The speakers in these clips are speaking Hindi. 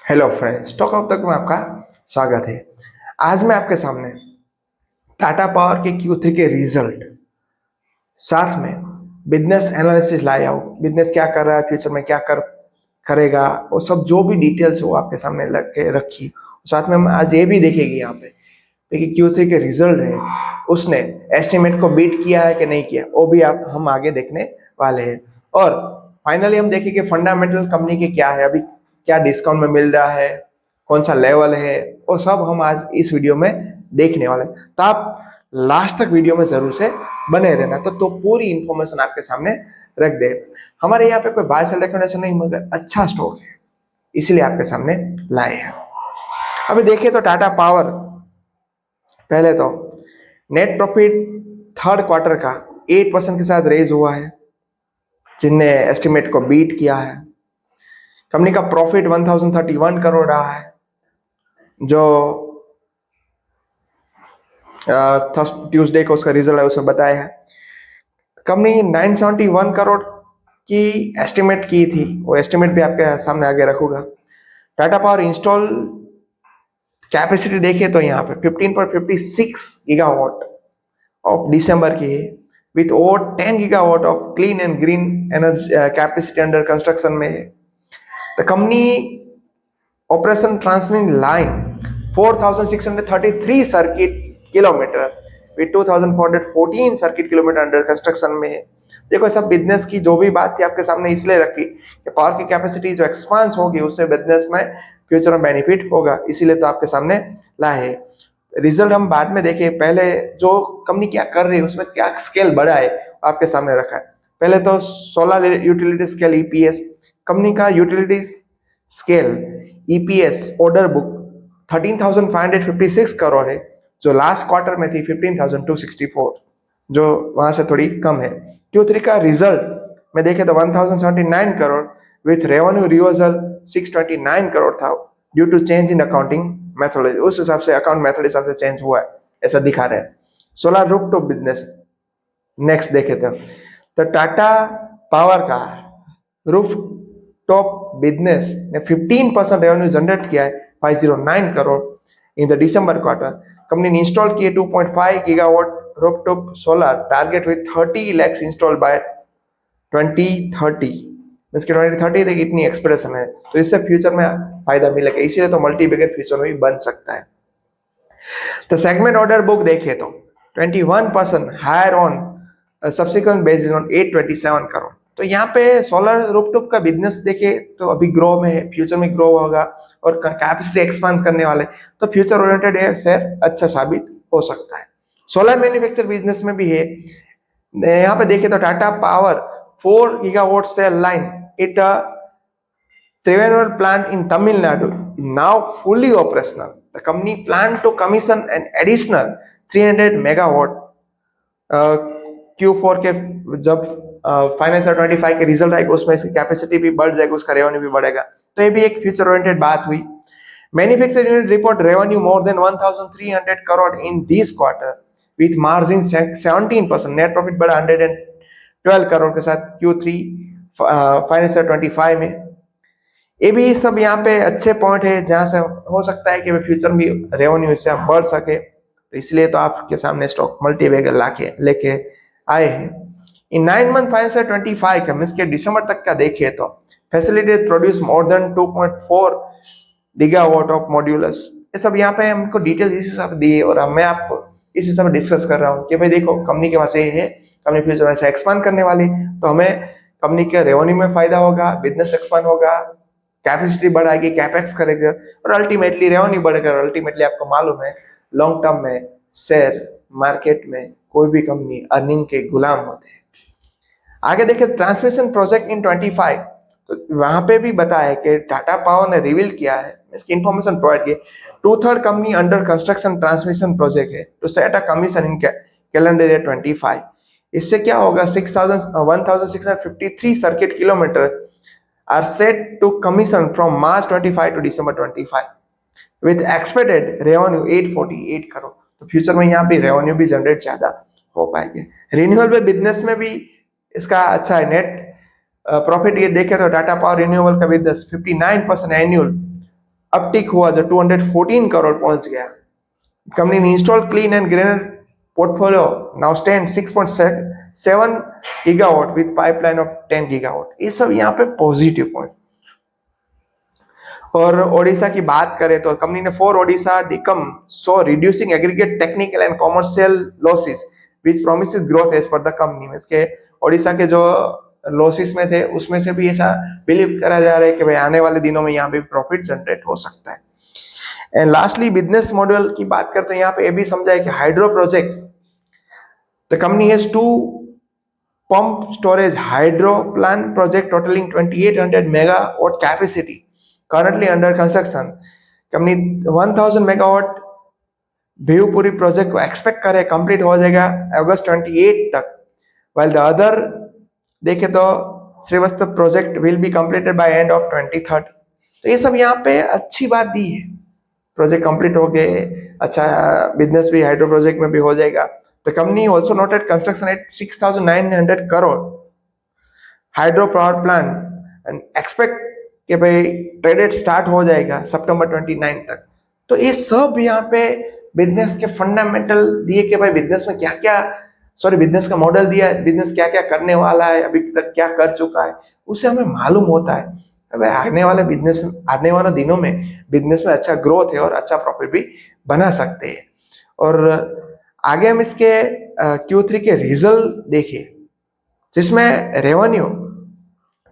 हेलो फ्रेंड्स, स्टॉक आउट तक में आपका स्वागत है। आज मैं आपके सामने टाटा पावर के Q3 के रिजल्ट साथ में बिजनेस एनालिसिस लाया हूँ। बिजनेस क्या कर रहा है, फ्यूचर में क्या करेगा, वो सब जो भी डिटेल्स वो आपके सामने लग के रखी। साथ में हम आज ये भी देखेंगे यहाँ पे देखिए Q3 के रिजल्ट है, उसने एस्टिमेट को बीट किया है कि नहीं किया, वो भी हम आगे देखने वाले हैं। और फाइनली हम देखेंगे फंडामेंटल कंपनी के क्या है, अभी क्या डिस्काउंट में मिल रहा है, कौन सा लेवल है, वो सब हम आज इस वीडियो में देखने वाले हैं। तो आप लास्ट तक वीडियो में जरूर से बने रहना, तो पूरी इंफॉर्मेशन आपके सामने रख दे। हमारे यहाँ पे कोई बाय सेल रिकमेंडेशन नहीं, मगर अच्छा स्टॉक है, इसलिए आपके सामने लाए हैं। अभी देखिए तो टाटा पावर पहले तो नेट प्रॉफिट थर्ड क्वार्टर का 8% के साथ रेज हुआ है, जिनने एस्टिमेट को बीट किया है। कंपनी का प्रॉफिट 1031 करोड़ रहा है, जो ट्यूसडे को उसका रिजल्ट है उसमें बताया है। कंपनी 971 करोड़ की एस्टिमेट की थी, वो एस्टिमेट भी आपके सामने आगे रखूंगा। टाटा पावर इंस्टॉल कैपेसिटी देखिए तो यहाँ पे 15.56 गीगावाट ऑफ दिसंबर की है, with over 10 gigawatt of clean and green energy capacity under construction में है। The company operation transmission line 4633 circuit kilometre with 2414 circuit kilometre under construction में है। देखो, सब बिजनेस की जो भी बात थी आपके सामने इसलिए रखी कि पावर की कैपेसिटी जो एक्सपांस होगी उससे बिजनेस में फ्यूचर में बेनिफिट होगा, इसीलिए तो आपके सामने लाए है। रिजल्ट हम बाद में देखें, पहले जो कंपनी क्या कर रही है उसमें क्या स्केल बढ़ा है आपके सामने रखा है। पहले तो solar utility scale EPS, company का utility scale EPS order book 13,556 crore है, जो लास्ट क्वार्टर में थी 15,264, जो वहां से थोड़ी कम है। Q3 का रिजल्ट में देखें तो 1,079 crore with revenue reversal 629 crore था, due to change in accounting methodology. उस हिसाब से अकाउंट मेथड हिसाब से चेंज हुआ है, ऐसा दिखा रहे हैं। सोलर रूफटॉप बिजनेस नेक्स्ट देखे तो टाटा पावर का रूफ टॉप बिजनेस ने 15% रेवेन्यू जनरेट किया है, 509 crore in the December quarter. Company ने इंस्टॉल किए 2.5 gigawatt rooftop solar, target with 30 lakhs install by 2030। इसके 2030 तक इतनी एक्सप्रेशन है, तो इससे फ्यूचर में फायदा मिलेगा, इसीलिए तो मल्टी बैगर फ्यूचर में भी बन सकता है। तो सेगमेंट ऑर्डर बुक देखे तो 21% higher on subsequent basis on 827 crore. तो यहाँ पे सोलर रूफटॉप का बिजनेस देखे तो अभी ग्रो में है, फ्यूचर में ग्रो होगा और कैपेसिटी एक्सपांड करने वाले, तो फ्यूचर ओरिएंटेड शेयर अच्छा साबित हो सकता है। सोलर मैन्युफैक्चर बिजनेस में भी है। यहाँ पे देखे तो Tata power 4 gigawatt cell line it Trivandrum plant in Tamil Nadu is now fully operational. The company planned to commission an additional 300 megawatt Q4 के जब फाइनेंशियल 25 के रिजल्ट आएगा उसमें इसकी कैपेसिटी भी बढ़ जाएगी, उसका रेवेन्यू भी बढ़ेगा, तो ये भी एक फ्यूचर ओरिएंटेड बात हुई। Manufacturing unit report revenue more than 1300 crore in this quarter with margin 17%। Net profit बढ़ा 112 करोड़ के साथ Q3 फाइनेंशियल 25 में। ये भी सब यहाँ पे अच्छे पॉइंट है जहां से हो सकता है कि फ्यूचर में रेवेन्यू इससे बढ़ सके, तो इसलिए तो आपके सामने स्टॉक मल्टी बैगर लाके लेके आए हैं। इन 9 मंथ फाइनेंशियल 25 का मींस के दिसंबर तक का देखिए तो facility produce more than 2.4 gigawatt of modulus. ये सब यहाँ पे हमको डिटेल इस हिसाब से दी है और मैं आपको इस हिसाब से डिस्कस कर रहा हूँ कि भाई देखो कंपनी के पास ये है, कंपनी फ्यूचर में से एक्सपांड करने वाली, तो हमें कंपनी के रेवेन्यू में फायदा होगा, बिजनेस एक्सपांड होगा, कैपेसिटी बढ़ाएगी, कैपेक्स करेगा और अल्टीमेटली रेवेन्यू बढ़ेगा। अल्टीमेटली आपको मालूम है लॉन्ग टर्म में शेयर मार्केट में कोई भी कंपनी अर्निंग के गुलाम होते हैं। आगे देखिए ट्रांसमिशन प्रोजेक्ट इन 25, तो वहां पे भी बताया कि टाटा पावर ने रिवील किया है, इसकी इंफॉर्मेशन प्रोवाइड की 2/3 company under construction transmission project है to set a commission in calendar year 25। इससे क्या होगा, 1653 circuit kilometre are set to commission from March 25 to December 25 with expected revenue 848 crore. तो फ्यूचर में यहाँ पे रेवेन्यू भी जनरेट ज्यादा हो पाएंगे। रिन्यूएबल बिजनेस में भी इसका अच्छा है। नेट प्रॉफिट ये देखे तो टाटा पावर रिन्यूएबल का बिजनेस 59% एनुअल अपटिक हुआ जो 214 करोड़ पहुंच गया। कंपनी ने install clean and greener portfolio now stand 6.7 gigawatt with pipeline of 10 gigawatt. ये सब यहाँ पे पॉजिटिव पॉइंट। और ओडिशा की बात करें तो कंपनी ने for Odisha discom so reducing aggregate technical and commercial losses which promises growth as per the company. इसके ओडिशा के जो लॉसेस में थे उसमें से भी ऐसा बिलीव करा जा रहा है कि भाई आने वाले दिनों में यहाँ भी प्रॉफिट जनरेट हो सकता है। एंड लास्टली बिजनेस मॉडल की बात करते हैं, यहाँ पे ये भी समझा है कि hydro project the company has 2 pump storage hydro plant project totaling 2800 megawatt capacity currently under construction। Company 1000 megawatt भेवपुरी प्रोजेक्ट को एक्सपेक्ट करे कंप्लीट हो जाएगा अगस्त 28 तक। वाइल द अदर देखे तो Srivastava project will be completed by end of 2030। तो ये सब यहाँ पे अच्छी बात दी है, प्रोजेक्ट कंप्लीट हो गए, अच्छा बिजनेस भी हाइड्रो प्रोजेक्ट में भी हो जाएगा। The company also noted construction at 6,900 crore hydro power plant and expect कि भाई ट्रेडेड स्टार्ट हो जाएगा सितंबर 29 तक। तो ये सब यहाँ पे बिजनेस के फंडामेंटल दिए कि भाई बिजनेस में क्या क्या, बिजनेस का मॉडल दिया है, बिजनेस क्या क्या करने वाला है, अभी तक क्या कर चुका है, उससे हमें मालूम होता है भाई आने वाले दिनों में बिजनेस में अच्छा ग्रोथ है और अच्छा प्रॉफिट भी बना सकते हैं। और आगे हम इसके Q3 के रिजल्ट देखिए, जिसमें रेवेन्यू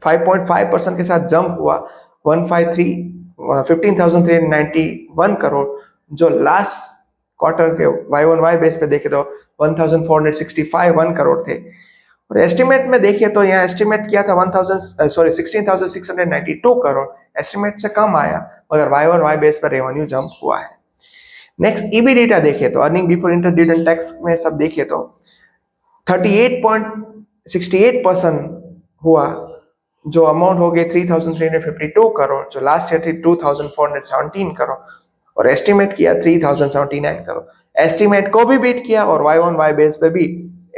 5.5% के साथ जंप हुआ 15,391 करोड़, जो लास्ट क्वार्टर के Y-on-Y बेस पे देखे तो 1,465 करोड़ थे। और एस्टिमेट में देखिए तो यहाँ एस्टिमेट किया था 16,692 करोड़, एस्टिमेट से कम आया, मगर Y-on-Y बेस पर रेवेन्यू जंप हुआ है। नेक्स्ट EBITDA देखे तो earning before interest dividend tax में सब देखे तो 38.68% हुआ, जो अमाउंट हो गई 3,352 करोड़, जो लास्ट ईयर थी 2,417 करोड़, और एस्टिमेट किया 3,079 करोड़। एस्टिमेट को भी बीट किया और Y-on-Y बेस पे भी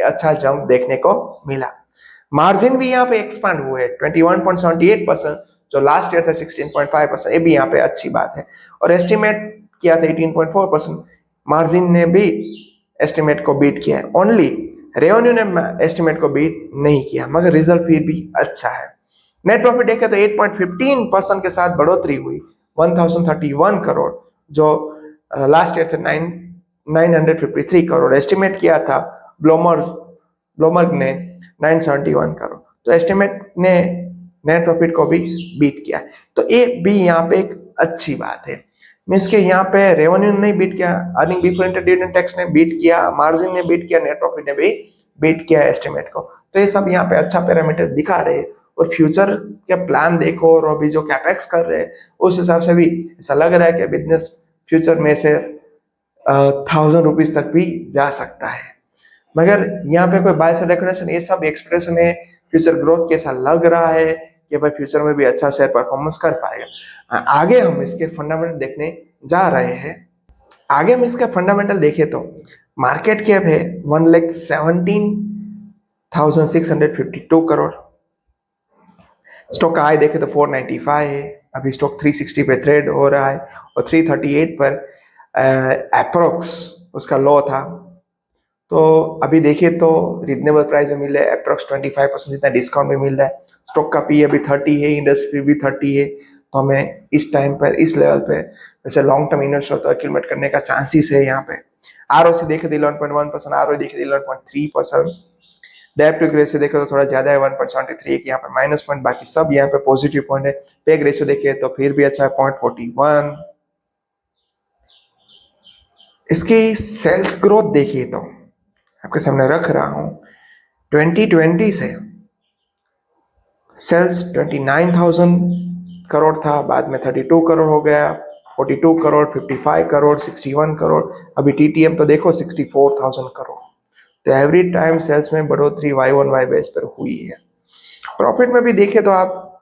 अच्छा जंप देखने को मिला। मार्जिन भी यहाँ पे एक्सपांड हुए 21.78%, जो लास्ट ईयर था 16.5%, ये भी यहाँ पे अच्छी बात है। और एस्टिमेट किया था 18.4%, मार्जिन ने भी एस्टिमेट को बीट किया है। ओनली रेवेन्यू ने एस्टिमेट को बीट नहीं किया, मगर रिजल्ट फिर भी अच्छा है। नेट प्रॉफिट देखे तो 8.15% के साथ बढ़ोतरी हुई 1,031 करोड़, जो लास्ट ईयर थे 953 करोड़। एस्टिमेट किया था ब्लूमबर्ग ने 971 करोड़, तो एस्टिमेट ने नेट प्रॉफिट को भी बीट किया। तो ये भी यहाँ पे एक अच्छी बात है। मीन्स के यहाँ पे रेवेन्यू ने नहीं बीट किया, earning before interest dividend tax ने बीट किया, मार्जिन ने बीट किया, नेट प्रॉफिट ने भी बीट किया एस्टिमेट को। तो ये सब यहाँ पे अच्छा पैरामीटर दिखा रहे हैं। और फ्यूचर के प्लान देखो और अभी जो कैपेक्स कर रहे हैं उस हिसाब से भी ऐसा लग रहा है कि बिजनेस फ्यूचर में से 1,000 रुपीज तक भी जा सकता है। मगर यहाँ पे कोई बाय साइड एक्सप्रेशन, ये सब एक्सप्रेशन है, फ्यूचर ग्रोथ कैसा लग रहा है कि भाई फ्यूचर में भी अच्छा शेयर परफॉर्मेंस कर पाएगा। आगे हम इसके फंडामेंटल देखने जा रहे हैं। आगे हम इसका फंडामेंटल देखें तो मार्केट कैप है 1,17,652 करोड़, स्टॉक का हाई देखे तो 495 है, अभी स्टॉक 360 पे ट्रेड हो रहा है और 338 पर अप्रोक्स उसका लो था। तो अभी देखिए तो रीजनेबल प्राइस में मिल रहा है, अप्रोक्स 25% जितना डिस्काउंट में मिल रहा है। स्टॉक का पी अभी 30 है, इंडस्ट्री भी 30 है, तो हमें इस टाइम पर इस लेवल पे वैसे लॉन्ग टर्म इन्वेस्टर तो एक्यूमुलेट करने का चांसेस है। यहाँ पे ROC देखे तो 11.1%, ROE देखे तो 11.3%, डेट टू रेशियो देखे तो थोड़ा ज्यादा है 1.73, यहाँ पे माइनस पॉइंट, बाकी सब यहाँ पे पॉजिटिव पॉइंट है। पेग रेशियो देखे तो फिर भी अच्छा है 0.41। इसकी सेल्स ग्रोथ देखिए तो आपके सामने रख रहा हूं, 2020 से सेल्स 29,000 करोड़ था, बाद में 32 करोड़ हो गया, 42 करोड़, 55 करोड़, 61 करोड़, अभी TTM तो देखो 64,000 करोड़। तो एवरी टाइम सेल्स में बढ़ोतरी Y-on-Y बेस पर हुई है। प्रॉफिट में भी देखे तो आप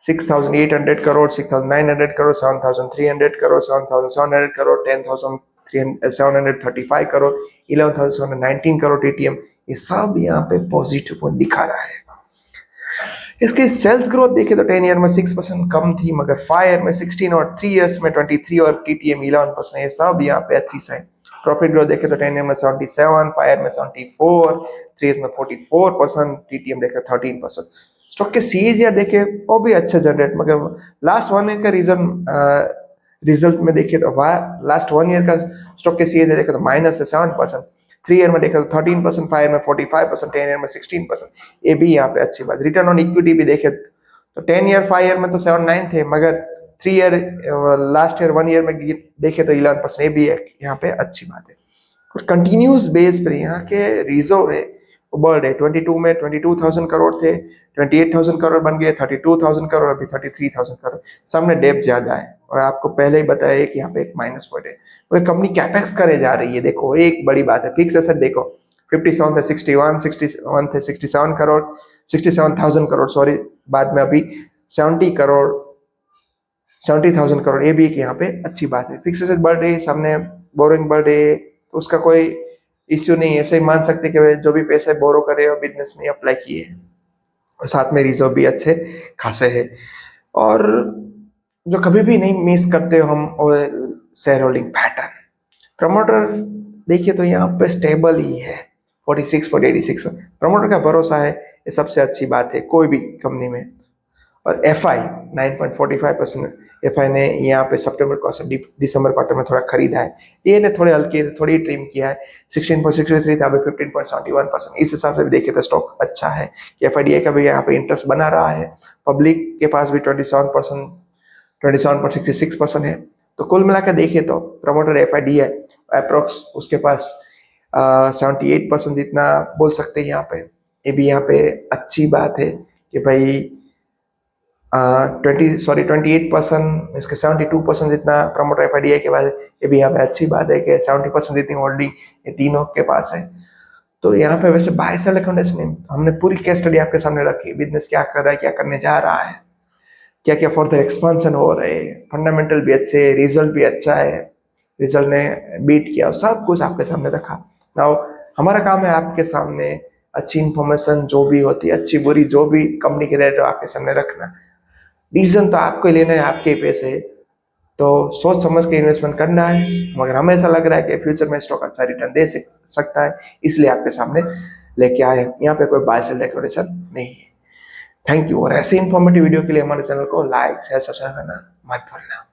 6,800 करोड़, 6,900 करोड़, 7,300 करोड़, 7,700 करोड़, 10,735 करोड़, 11,719 करोड़ TTM, ये सब यहाँ पे पॉजिटिव पॉइंट दिखा रहा है। इसकी सेल्स ग्रोथ देखे तो 10 ईयर में 6% कम थी, मगर 5 ईयर में 16 और 3 इयर्स में 23 और टीटीएम 11%, ये सब यहाँ पे अच्छी साइन। प्रॉफिट ग्रोथ देखे तो 10 ईयर में 77, 5 ईयर में 74, 3 ईयर में 44%, टीटीएम देखे 13%। स्टॉक के सीएजीआर देखे वो भी अच्छा जनरेट, मगर लास्ट 1 ईयर का रिजल्ट में देखे तो लास्ट 1 ईयर का स्टॉक के सीएजीआर देखे तो माइनस है 7%, 3 ईयर में देखा तो 13%, 5 ईयर में 45%, 10 ईयर में 16%, ये भी यहाँ पे अच्छी बात। रिटर्न ऑन इक्विटी भी देखे तो 10 ईयर 5 ईयर में तो 7-9 थे, मगर 3 ईयर लास्ट ईयर 1 ईयर में देखे तो 11%, ये भी यहाँ पे अच्छी बात है। और कंटिन्यूस बेस पर यहाँ के रिजर्व है बढ़ रहे, 22 में 22,000 करोड़ थे, 28,000 करोड़ बन गए, 32,000 करोड़, अभी 33,000 करोड़। सामने डेप ज्यादा है, और आपको पहले ही बताया कि यहाँ पे एक माइनस पॉइंट है। तो कंपनी कैपेक्स करे जा रही है, देखो एक बड़ी बात है। फिक्स एसेट देखो 57 थे 61 थे 67 करोड़, 67,000 करोड़ सॉरी, बाद में अभी 70 करोड़ 70,000 करोड़, ये भी एक यहाँ पे अच्छी बात है। फिक्स एसेट बढ़ रही है, सामने बोरोइंग बढ़ रही है, तो उसका कोई इश्यू नहीं है। ऐसे ही मान सकते कि जो भी पैसे बोरो करे और बिजनेस में अप्लाई किए, और साथ में रिजर्व भी अच्छे खासे है। और जो कभी भी नहीं मिस करते हो हम, शेयर होल्डिंग पैटर्न। प्रमोटर देखिए तो यहाँ पे स्टेबल ही है 46.86 में, प्रमोटर का भरोसा है, ये सबसे अच्छी बात है कोई भी कंपनी में। और एफ आई 9.45%, एफ आई ने यहाँ पे सितंबर क्वार्टर दिसंबर क्वार्टर में थोड़ा खरीदा है, ये ने थोड़े हल्के थोड़ी ट्रिम किया है, 16.63 था, अभी 15.71%। इस हिसाब से भी देखिए तो स्टॉक अच्छा है कि एफ आई डी आई का भी यहाँ पे इंटरेस्ट बना रहा है, पब्लिक के पास भी 27.66% है। तो कुल मिलाकर देखिए तो promoter F I D I approx उसके पास 78% जितना बोल सकते हैं यहाँ पे। ये भी यहाँ पे अच्छी बात है कि भाई 28%, इसके 72% जितना promoter F I D I के पास है। ये भी यहाँ पे अच्छी बात है कि 70% जितनी होल्डिंग ये तीनों के पास है। तो यहाँ पे वैसे बाय सेल रिकमेंडेशन हमने पूरी केस स्टडी आपके सामने रखी, बिजनेस क्या कर रहा है, क्या करने जा रहा है, क्या क्या फर्दर एक्सपेंशन हो रहे हैं, फंडामेंटल भी अच्छे है, रिजल्ट भी अच्छा है, रिजल्ट ने बीट किया, सब कुछ आपके सामने रखा। नाउ हमारा काम है आपके सामने अच्छी इंफॉर्मेशन जो भी होती है, अच्छी बुरी जो भी कंपनी के रेट आपके सामने रखना। डिसीजन तो आपको ही लेना है, आपके ही पैसे है, तो सोच समझ के इन्वेस्टमेंट करना है। मगर हमें ऐसा लग रहा है कि फ्यूचर में स्टॉक अच्छा रिटर्न दे सकता है, इसलिए आपके सामने लेके आए। यहाँ पे कोई बाय सेल रिकमेंडेशन नहीं है। Thank you. और ऐसे इन्फॉर्मेटिव वीडियो के लिए हमारे चैनल को लाइक शेयर सब्सक्राइब करना मत भूलना।